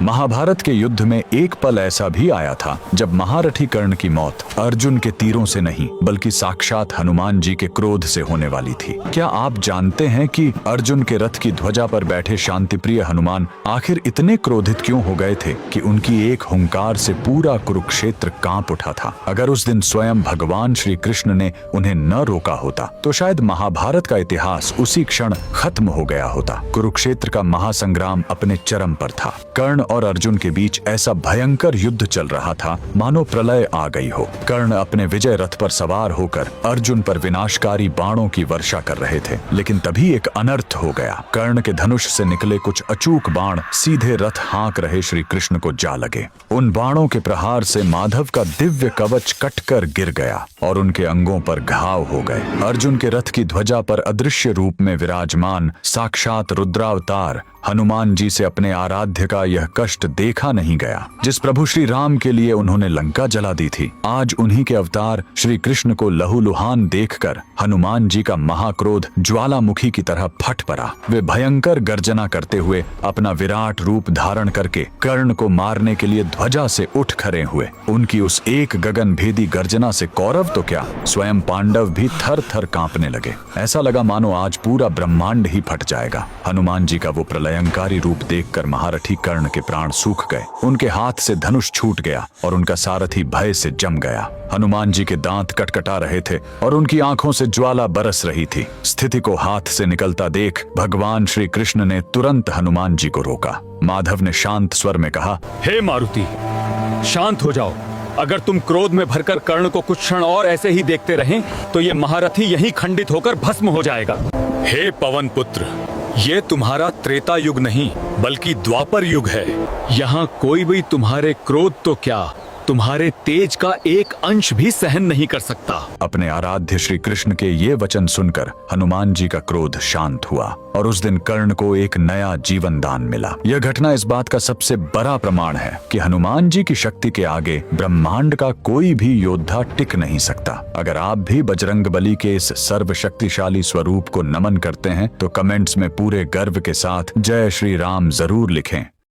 महाभारत के युद्ध में एक पल ऐसा भी आया था जब महारथी कर्ण की मौत अर्जुन के तीरों से नहीं बल्कि साक्षात हनुमान जी के क्रोध से होने वाली थी। क्या आप जानते हैं कि अर्जुन के रथ की ध्वजा पर बैठे शांतिप्रिय हनुमान आखिर इतने क्रोधित क्यों हो गए थे कि उनकी एक हुंकार से पूरा कुरुक्षेत्र कांप उठा था। अगर उस दिन स्वयं भगवान श्री कृष्ण ने उन्हें न रोका होता तो शायद महाभारत का इतिहास उसी क्षण खत्म हो गया होता। कुरुक्षेत्र का महासंग्राम अपने चरम पर था। कर्ण और अर्जुन के बीच ऐसा भयंकर युद्ध चल रहा था मानो प्रलय आ गई हो। कर्ण अपने विजय रथ पर सवार होकर अर्जुन पर विनाशकारी बाणों की वर्षा कर रहे थे, लेकिन तभी एक अनर्थ हो गया। कर्ण के धनुष से निकले कुछ अचूक बाण सीधे रथ हाँक रहे श्री कृष्ण को जा लगे। उन बाणों के प्रहार से माधव का दिव्य कवच कटकर गिर गया और उनके अंगों पर घाव हो गए। अर्जुन के रथ की ध्वजा पर अदृश्य रूप में विराजमान साक्षात रुद्रावतार हनुमान जी से अपने आराध्य का यह कष्ट देखा नहीं गया। जिस प्रभु श्री राम के लिए उन्होंने लंका जला दी थी, आज उन्हीं के अवतार श्री कृष्ण को लहूलुहान देखकर हनुमान जी का महाक्रोध ज्वालामुखी की तरह फट पड़ा। वे भयंकर गर्जना करते हुए अपना विराट रूप धारण करके कर्ण को मारने के लिए ध्वजा से उठ खड़े हुए। उनकी उस एक गगन भेदी गर्जना से कौरव तो क्या, स्वयं पांडव भी थर थर कांपने लगे। ऐसा लगा मानो आज पूरा ब्रह्मांड ही फट जाएगा। हनुमान जी का वो प्रलयंकारी रूप देखकर महारथी कर्ण के प्राण सूख गए। उनके हाथ से धनुष छूट गया और उनका सारथी भय से जम गया। हनुमान जी के दांत कटकटा रहे थे और उनकी आंखों से ज्वाला बरस रही थी। स्थिति को हाथ से निकलता देख भगवान श्री कृष्ण ने तुरंत हनुमान जी को रोका। माधव ने शांत स्वर में कहा, हे मारुति, शांत हो जाओ। अगर तुम क्रोध में भरकर कर्ण को कुछ क्षण और ऐसे ही देखते रहें तो ये महारथी यहीं खंडित होकर भस्म हो जाएगा। हे पवन पुत्र, ये तुम्हारा त्रेता युग नहीं बल्कि द्वापर युग है। यहाँ कोई भी तुम्हारे क्रोध तो क्या, तुम्हारे तेज का एक अंश भी सहन नहीं कर सकता। अपने आराध्य श्री कृष्ण के ये वचन सुनकर हनुमान जी का क्रोध शांत हुआ और उस दिन कर्ण को एक नया जीवन दान मिला। यह घटना इस बात का सबसे बड़ा प्रमाण है कि हनुमान जी की शक्ति के आगे ब्रह्मांड का कोई भी योद्धा टिक नहीं सकता। अगर आप भी बजरंगबली के इस सर्वशक्तिशाली स्वरूप को नमन करते हैं तो कमेंट्स में पूरे गर्व के साथ जय श्री राम जरूर लिखें।